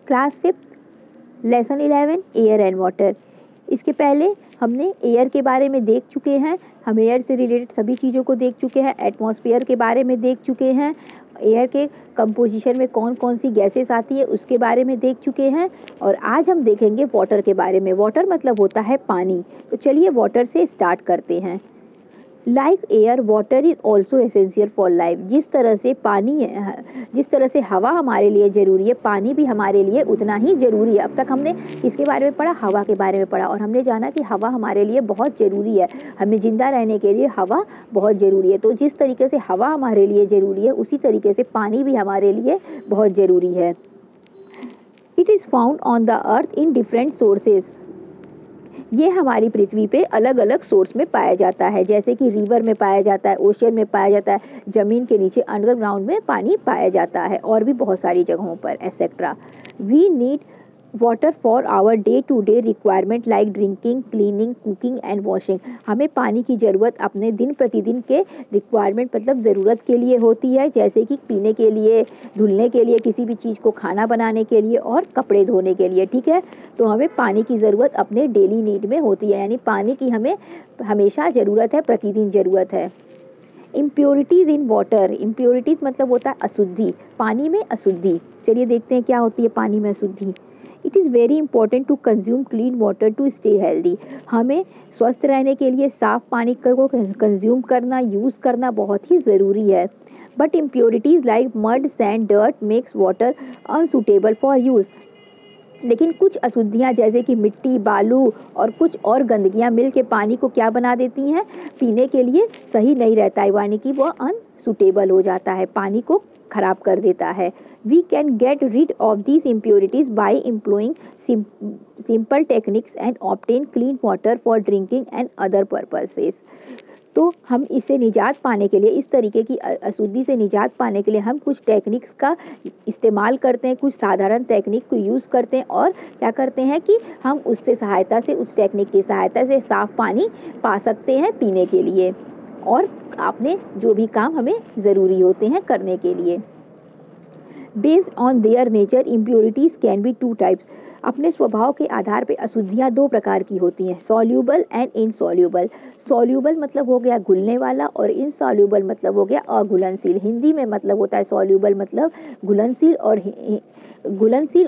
Class 5 lesson 11 air and water. इसके पहले हमने एयर के बारे में देख चुके हैं, हम एयर से रिलेटेड सभी चीज़ों को देख चुके हैं। एटमॉस्फेयर के बारे में देख चुके हैं, एयर के कंपोजिशन में कौन कौन सी गैसेस आती है उसके बारे में देख चुके हैं। और आज हम देखेंगे वाटर के बारे में। वाटर मतलब होता है पानी। तो चलिए वाटर से स्टार्ट करते हैं। Like air water is also essential for life. जिस तरह से हवा हमारे लिए ज़रूरी है, पानी भी हमारे लिए उतना ही ज़रूरी है। अब तक हमने इसके बारे में पढ़ा, हवा के बारे में पढ़ा, और हमने जाना कि हवा हमारे लिए बहुत ज़रूरी है। हमें ज़िंदा रहने के लिए हवा बहुत ज़रूरी है। तो जिस तरीके से हवा हमारे लिए ज़रूरी है, उसी तरीके से पानी भी हमारे लिए बहुत ज़रूरी है। It is found on the earth in different sources. ये हमारी पृथ्वी पे अलग अलग सोर्स में पाया जाता है, जैसे कि रिवर में पाया जाता है, ओशन में पाया जाता है, ज़मीन के नीचे अंडरग्राउंड में पानी पाया जाता है, और भी बहुत सारी जगहों पर etcetera. We need water for our day to day requirement like drinking, cleaning, cooking and washing. हमें पानी की ज़रूरत अपने दिन प्रतिदिन के रिक्वायरमेंट मतलब ज़रूरत के लिए होती है, जैसे कि पीने के लिए, धुलने के लिए, किसी भी चीज़ को खाना बनाने के लिए, और कपड़े धोने के लिए। ठीक है, तो हमें पानी की ज़रूरत अपने डेली नीड में होती है, यानी पानी की हमें हमेशा ज़रूरत है, प्रतिदिन ज़रूरत है। Impurities in water. इम्प्योरिटीज़ मतलब होता है अशुद्धि, पानी में अशुद्धि। चलिए देखते हैं क्या होती है पानी में अशुद्धि। It is very important to consume clean water to stay healthy. हमें स्वस्थ रहने के लिए साफ़ पानी को कंज्यूम करना, यूज़ करना बहुत ही ज़रूरी है। But impurities like mud, sand, dirt makes water unsuitable for use. लेकिन कुछ अशुद्धियाँ जैसे कि मिट्टी, बालू और कुछ और गंदगियाँ मिल के पानी को क्या बना देती हैं, पीने के लिए सही नहीं रहता है, यानी कि वह अनसूटेबल हो जाता है, पानी को खराब कर देता है। We can get rid of these impurities by employing simple techniques and obtain clean water for drinking and other purposes. तो हम इससे निजात पाने के लिए, इस तरीके की अशुद्धि से निजात पाने के लिए हम कुछ टेक्निक्स का इस्तेमाल करते हैं, कुछ साधारण टेक्निक को यूज़ करते हैं, और क्या करते हैं कि हम उस टेक्निक की सहायता से साफ़ पानी पा सकते हैं पीने के लिए, और आपने जो भी काम हमें ज़रूरी होते हैं करने के लिए। Based on their nature impurities can be 2 types. अपने स्वभाव के आधार पे अशुद्धियाँ 2 प्रकार की होती हैं, सॉल्यूबल एंड इनसॉल्यूबल। सॉल्यूबल मतलब हो गया घुलने वाला, और इनसॉल्यूबल मतलब हो गया अघुलनशील। हिंदी में मतलब होता है सॉल्यूबल मतलब घुलनशील,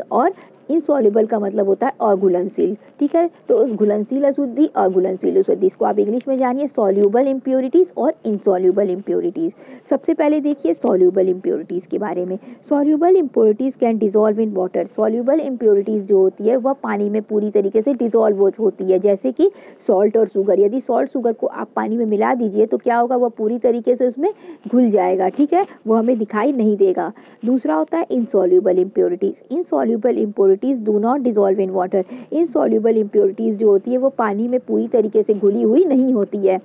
और इनसॉल्यूबल का मतलब होता है अघुलनशील। ठीक है, तो घुलनशील अशुद्धि, अघुलनशील अशुद्धि, इसको आप इंग्लिश में जानिए, सॉल्यूबल इम्प्योरिटीज़ और इनसॉल्यूबल इम्प्योरिटीज़। सबसे पहले देखिए सॉल्यूबल इम्प्योरिटीज़ के बारे में। Soluble impurities can dissolve in water. Soluble impurities जो होती है वह पानी में पूरी तरीके से डिसॉल्व होती है, जैसे कि सॉल्ट और शुगर। यदि सॉल्ट शुगर को आप पानी में मिला दीजिए तो क्या होगा, वह पूरी तरीके से उसमें घुल जाएगा। ठीक है, वो हमें दिखाई नहीं देगा। दूसरा होता है insoluble impurities. Insoluble impurities do not dissolve in water. Insoluble impurities जो होती है वो पानी में पूरी तरीके से घुली हुई नहीं होती है।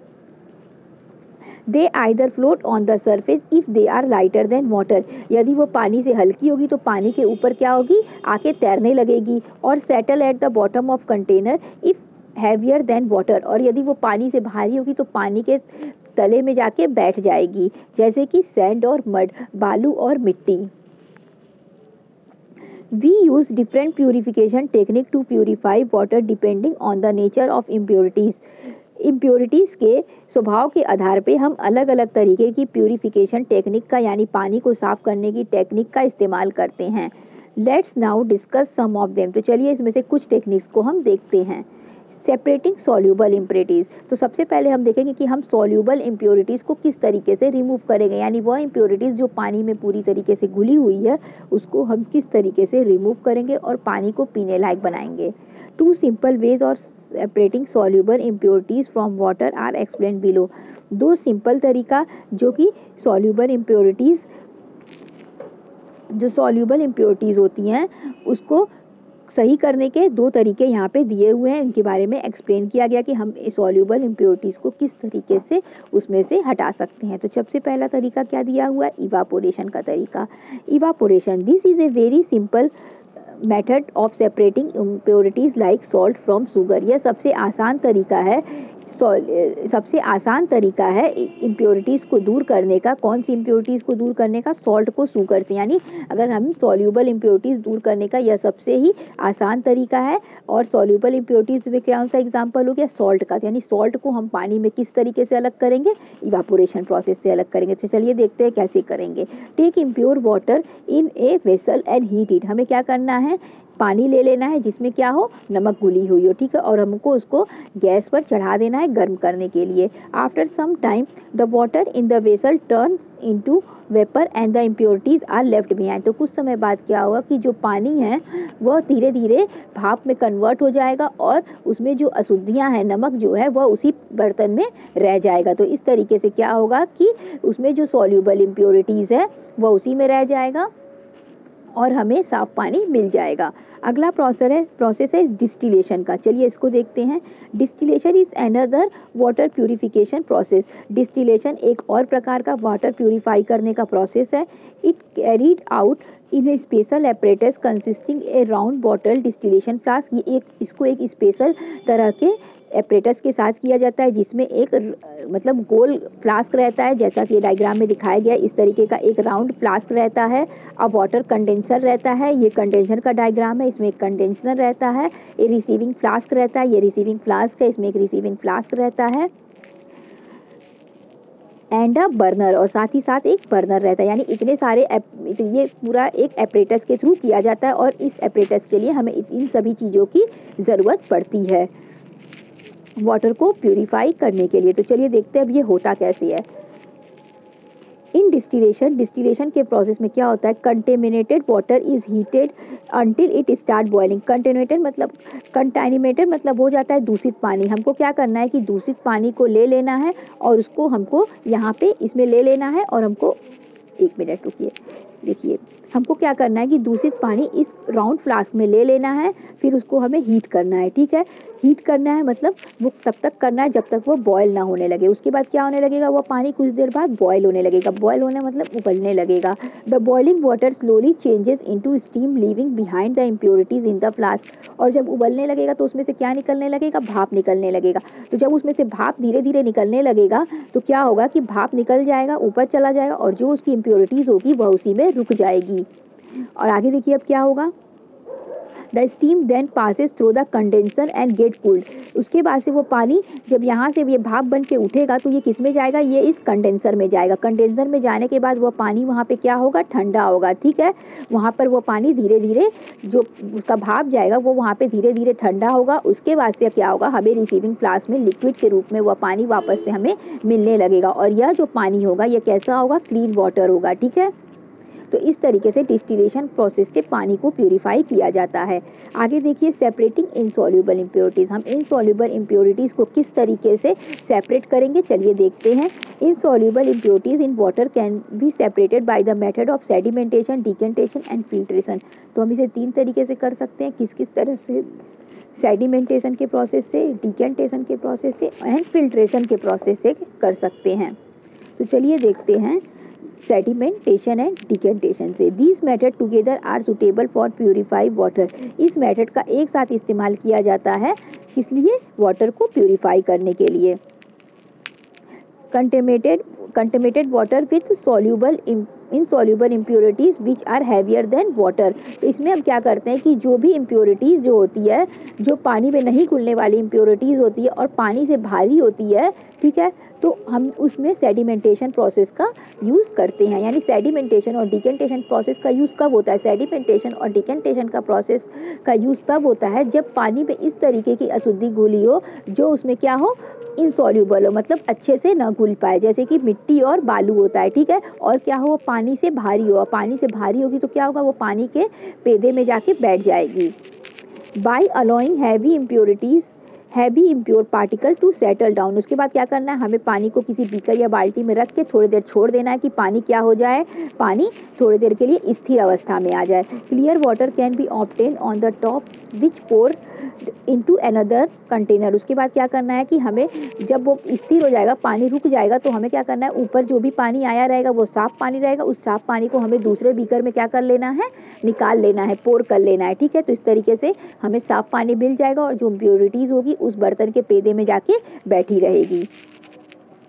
They either float on the surface if they are lighter than water. यदि वो पानी से हल्की होगी तो पानी के ऊपर क्या होगी, आके तैरने लगेगी, और settle at the bottom of container if heavier than water. और यदि वो पानी से भारी होगी तो पानी के तले में जाके बैठ जाएगी, जैसे कि सैंड और मड, बालू और मिट्टी। We use different purification technique to purify water depending on the nature of impurities. Impurities के स्वभाव के आधार पे हम अलग अलग तरीके की प्यूरिफिकेशन टेक्निक का, यानी पानी को साफ़ करने की टेक्निक का इस्तेमाल करते हैं। Let's now discuss some of them. तो चलिए इसमें से कुछ टेक्निक्स को हम देखते हैं। Separating soluble impurities. तो सबसे पहले हम देखेंगे कि हम सॉल्यूबल इम्प्योरिटीज़ को किस तरीके से रिमूव करेंगे, यानी वह इम्प्योरिटीज़ जो पानी में पूरी तरीके से घुली हुई है उसको हम किस तरीके से रिमूव करेंगे और पानी को पीने लायक बनाएंगे। 2 सिंपल वेज और separating soluble impurities from water are explain below. 2 simple तरीका जो कि सॉल्यूबल इम्प्योरिटीज़ होती हैं उसको सही करने के 2 तरीके यहाँ पे दिए हुए हैं। इनके बारे में एक्सप्लेन किया गया कि हम सॉल्यूबल इम्प्योरिटीज़ को किस तरीके से उसमें से हटा सकते हैं। तो सबसे पहला तरीका क्या दिया हुआ है, इवापोरेशन का तरीका। Evaporation, this is a very simple method of separating impurities like salt from sugar. यह सबसे आसान तरीका है सबसे आसान तरीका है इम्प्योरिटीज़ को दूर करने का। कौन सी इम्प्योरिटीज़ को दूर करने का? सॉल्ट को शुगर से, यानी अगर हम सॉल्यूबल इम्प्योरिटीज़ दूर करने का यह सबसे ही आसान तरीका है। और सॉल्यूबल इम्प्योरिटीज़ में कौन सा एग्जांपल हो गया? सॉल्ट का। यानी सॉल्ट को हम पानी में किस तरीके से अलग करेंगे? इवापोरेशन प्रोसेस से अलग करेंगे। तो चलिए देखते हैं कैसे करेंगे। Take impure water in a vessel and heat it. हमें क्या करना है? पानी ले लेना है जिसमें क्या हो? नमक घुली हुई हो, ठीक है, और हमको उसको गैस पर चढ़ा देना है गर्म करने के लिए। After some time the water in the vessel turns into vapour and the impurities are left behind. तो कुछ समय बाद क्या होगा कि जो पानी है वह धीरे धीरे भाप में कन्वर्ट हो जाएगा और उसमें जो अशुद्धियाँ हैं, नमक जो है वह उसी बर्तन में रह जाएगा। तो इस तरीके से क्या होगा कि उसमें जो सॉल्यूबल इम्प्योरिटीज़ है वह उसी में रह जाएगा और हमें साफ पानी मिल जाएगा। अगला प्रोसेस है डिस्टिलेशन का। चलिए इसको देखते हैं। Distillation is another water purification process. Distillation एक और प्रकार का वाटर प्यूरिफाई करने का प्रोसेस है। It carried out in A special apparatus consisting A round bottle distillation flask. ये इसको एक स्पेशल तरह के एपरेटस के साथ किया जाता है जिसमें एक मतलब गोल फ्लास्क रहता है, जैसा कि डायग्राम में दिखाया गया इस तरीके का एक राउंड फ्लास्क रहता है। अब वाटर कंडेंसर रहता है, ये कंडेंसर का डायग्राम है, इसमें एक कंडेंसर रहता है। ये रिसीविंग फ्लास्क रहता है, ये रिसीविंग फ्लास्क है, इसमें एक रिसीविंग फ्लास्क रहता है एंड अ बर्नर, और साथ ही साथ एक बर्नर रहता है। यानी इतने सारे ये पूरा एक एपरेटस के थ्रू किया जाता है और इस एपरेटस के लिए हमें इन सभी चीज़ों की ज़रूरत पड़ती है वाटर को प्यूरिफाई करने के लिए। तो चलिए देखते हैं अब ये होता कैसे है। इन डिस्टिलेशन के प्रोसेस में क्या होता है? Contaminated water is heated until it start boiling. Contaminated मतलब हो जाता है दूषित पानी। हमको क्या करना है कि दूषित पानी को ले लेना है और उसको हमको यहाँ पे इसमें ले लेना है और हमको, एक मिनट रुकिए, देखिए हमको क्या करना है कि दूषित पानी इस राउंड फ्लास्क में ले लेना है, फिर उसको हमें हीट करना है, ठीक है। हीट करना है मतलब वो तब तक करना है जब तक वो बॉयल ना होने लगे। उसके बाद क्या होने लगेगा? वो पानी कुछ देर बाद बॉयल होने लगेगा। बॉयल होने मतलब उबलने लगेगा। The boiling water slowly changes into steam leaving behind the impurities in the flask. और जब उबलने लगेगा तो उसमें से क्या निकलने लगेगा? भाप निकलने लगेगा। तो जब उसमें से भाप धीरे धीरे निकलने लगेगा तो क्या होगा कि भाप निकल जाएगा, ऊपर चला जाएगा और जो उसकी इम्प्योरिटीज़ होगी वह उसी में रुक जाएगी। और आगे देखिए अब क्या होगा। The steam then passes through the condenser and get cooled. उसके बाद से वो पानी जब यहाँ से ये भाप बन के उठेगा तो ये किस में जाएगा? ये इस कंडेंसर में जाएगा। कंडेंसर में जाने के बाद वो पानी वहाँ पे क्या होगा? ठंडा होगा, ठीक है। वहाँ पर वो पानी धीरे धीरे जो उसका भाप जाएगा वो वहाँ पे धीरे धीरे ठंडा होगा। उसके बाद से क्या होगा? हमें रिसीविंग फ्लास्क में लिक्विड के रूप में वह पानी वापस से हमें मिलने लगेगा और यह जो पानी होगा ये कैसा होगा? क्लीन वाटर होगा, ठीक है। तो इस तरीके से डिस्टिलेशन प्रोसेस से पानी को प्यूरिफाई किया जाता है। आगे देखिए सेपरेटिंग इनसॉल्यूबल इम्प्योरिटीज़। हम इनसॉल्यूबल इम्प्योरिटीज़ को किस तरीके से सेपरेट करेंगे चलिए देखते हैं। Insoluble impurities in water can be separated by the method of sedimentation, decantation and filtration. तो हम इसे 3 तरीके से कर सकते हैं। किस किस तरह से? सेडिमेंटेशन के प्रोसेस से, डिकेंटेशन के प्रोसेस से एंड फिल्ट्रेशन के प्रोसेस से कर सकते हैं। तो चलिए देखते हैं सेडिमेंटेशन एंड डिकेंटेशन से। This method together are suitable for purify water. इस मेथड का एक साथ इस्तेमाल किया जाता है किस लिए? वाटर को प्यूरिफाई करने के लिए। Contaminated water with soluble insoluble impurities which are heavier than water. तो इसमें हम क्या करते हैं कि जो भी इम्प्योरिटीज़ जो होती है, जो पानी में नहीं घुलने वाली इम्प्योरिटीज़ होती है और पानी से भारी होती है, ठीक है, तो हम उसमें सेडिमेंटेशन प्रोसेस का यूज़ करते हैं। यानी सेडिमेंटेशन और डिकेंटेशन प्रोसेस का यूज़ कब होता है? सेडिमेंटेशन और डिकेंटेशन का प्रोसेस का यूज़ तब होता है जब पानी में इस तरीके की अशुद्धि घुली हो जो उसमें क्या हो? इनसॉल्यूबल हो, मतलब अच्छे से ना घुल पाए, जैसे कि मिट्टी और बालू होता है, ठीक है। और क्या हो? पानी से भारी हो। पानी से भारी होगी तो क्या होगा? वो पानी के पेदे में जाके बैठ जाएगी। By allowing heavy impure particle to settle down. उसके बाद क्या करना है? हमें पानी को किसी बीकर या बाल्टी में रख के थोड़ी देर छोड़ देना है कि पानी क्या हो जाए? पानी थोड़ी देर के लिए स्थिर अवस्था में आ जाए। Clear water can be obtain on the top which pour into another container. उसके बाद क्या करना है कि हमें जब वो स्थिर हो जाएगा, पानी रुक जाएगा, तो हमें क्या करना है? ऊपर जो भी पानी आया रहेगा वो साफ पानी रहेगा। उस साफ पानी को हमें दूसरे बीकर में क्या कर लेना है? निकाल लेना है, पोर कर लेना है, ठीक है। तो इस तरीके से हमें साफ पानी मिल जाएगा और जो इम्प्योरिटीज़ होगी उस बर्तन के पेदे में जाके बैठी रहेगी।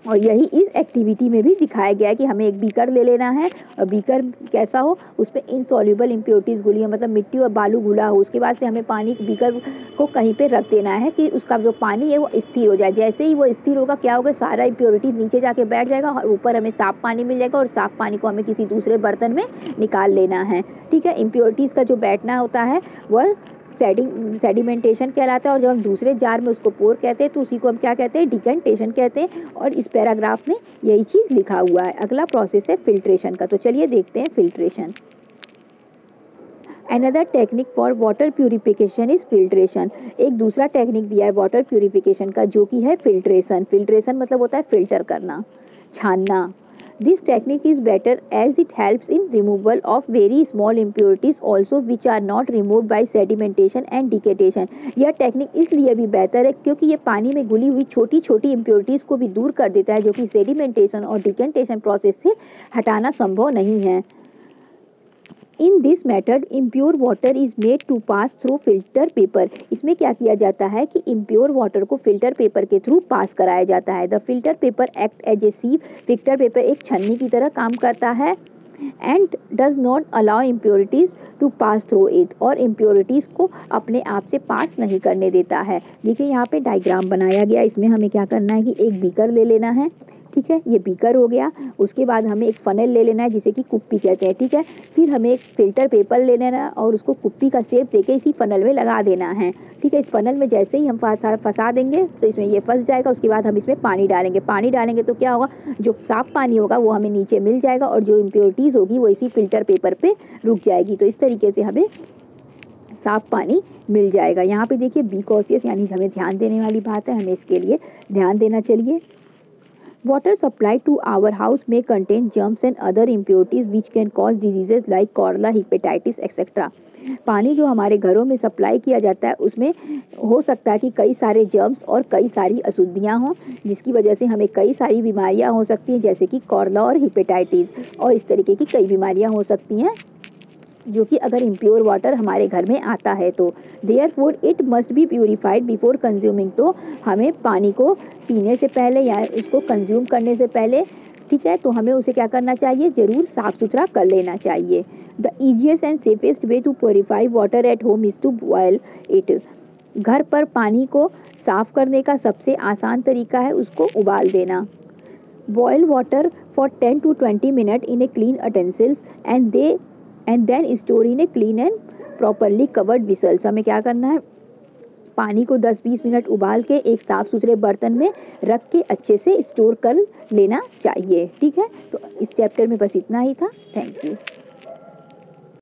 और यही इस एक्टिविटी में भी दिखाया गया है कि हमें एक बीकर ले लेना है और बीकर कैसा हो, उसमें इनसॉल्युबल इम्प्योरिटीज़ घुली हो, मतलब मिट्टी और बालू घुला हो। उसके बाद से हमें पानी बीकर को कहीं पे रख देना है कि उसका जो पानी है वो स्थिर हो जाए। जैसे ही वो स्थिर होगा क्या होगा, सारा इम्प्योरिटीज़ नीचे जाके बैठ जाएगा और ऊपर हमें साफ पानी मिल जाएगा और साफ पानी को हमें किसी दूसरे बर्तन में निकाल लेना है। ठीक है, इम्प्योरिटीज़ का जो बैठना होता है वह सेडिमेंटेशन कहलाता है। और जब हम दूसरे जार में उसको पोर कहते हैं तो उसी को हम क्या कहते हैं, डिकेंटेशन कहते हैं। और इस पैराग्राफ में यही चीज़ लिखा हुआ है। अगला प्रोसेस है फिल्ट्रेशन का, तो चलिए देखते हैं filtration. Another technique for water purification is filtration। एक दूसरा टेक्निक दिया है वाटर प्यूरिफिकेशन का जो कि है फिल्ट्रेशन। फिल्ट्रेशन मतलब होता है फिल्टर करना, छानना। This technique is better as it helps in removal of very small impurities also which are not removed by sedimentation and decantation। यह टेक्निक इसलिए भी बेहतर है क्योंकि ये पानी में घुली हुई छोटी छोटी इम्प्योरिटीज़ को भी दूर कर देता है जो कि सेडिमेंटेशन और डिकेंटेशन प्रोसेस से हटाना संभव नहीं है। In this method impure water is made to pass through filter paper. इसमें क्या किया जाता है कि इम्प्योर वाटर को फिल्टर पेपर के थ्रू पास कराया जाता है। The filter paper act as a sieve. Filter paper एक छन्नी की तरह काम करता है। And does not allow impurities to pass through it. और इम्प्योरिटीज़ को अपने आप से पास नहीं करने देता है। देखिए यहाँ पे डायग्राम बनाया गया। इसमें हमें क्या करना है कि एक बीकर ले लेना है। ठीक है, ये बीकर हो गया। उसके बाद हमें एक फनल ले लेना है जिसे कि कुप्पी कहते हैं। ठीक है, फिर हमें एक फिल्टर पेपर ले लेना है और उसको कुप्पी का शेप देके इसी फनल में लगा देना है। ठीक है, इस फनल में जैसे ही हम फंसा देंगे तो इसमें ये फंस जाएगा। उसके बाद हम इसमें पानी डालेंगे। पानी डालेंगे तो क्या होगा, जो साफ पानी होगा वो हमें नीचे मिल जाएगा और जो इम्प्योरिटीज़ होगी वो इसी फिल्टर पेपर पर रुक जाएगी। तो इस तरीके से हमें साफ पानी मिल जाएगा। यहाँ पे देखिए बी कॉशियस यानी हमें ध्यान देने वाली बात है, हमें इसके लिए ध्यान देना। चलिए, water supplied to our house may contain germs and other impurities which can cause diseases like cholera, hepatitis, etc. पानी जो हमारे घरों में सप्लाई किया जाता है उसमें हो सकता है कि कई सारे जर्म्स और कई सारी अशुद्धियाँ हों जिसकी वजह से हमें कई सारी बीमारियाँ हो सकती हैं जैसे कि कॉलरा और हेपेटाइटिस और इस तरीके की कई बीमारियाँ हो सकती हैं जो कि अगर इम्प्योर वाटर हमारे घर में आता है तो। Therefore it must be purified before consuming. तो हमें पानी को पीने से पहले या उसको कंज्यूम करने से पहले, ठीक है, तो हमें उसे क्या करना चाहिए, ज़रूर साफ़ सुथरा कर लेना चाहिए। The easiest and safest way to purify water at home is to boil it. घर पर पानी को साफ़ करने का सबसे आसान तरीका है उसको उबाल देना। Boil water for 10 to 20 minute in a clean utensils and then store in a clean and properly covered vessels. हमें क्या करना है, पानी को 10-20 मिनट उबाल के एक साफ़ सुथरे बर्तन में रख के अच्छे से स्टोर कर लेना चाहिए। ठीक है, तो इस चैप्टर में बस इतना ही था। Thank you.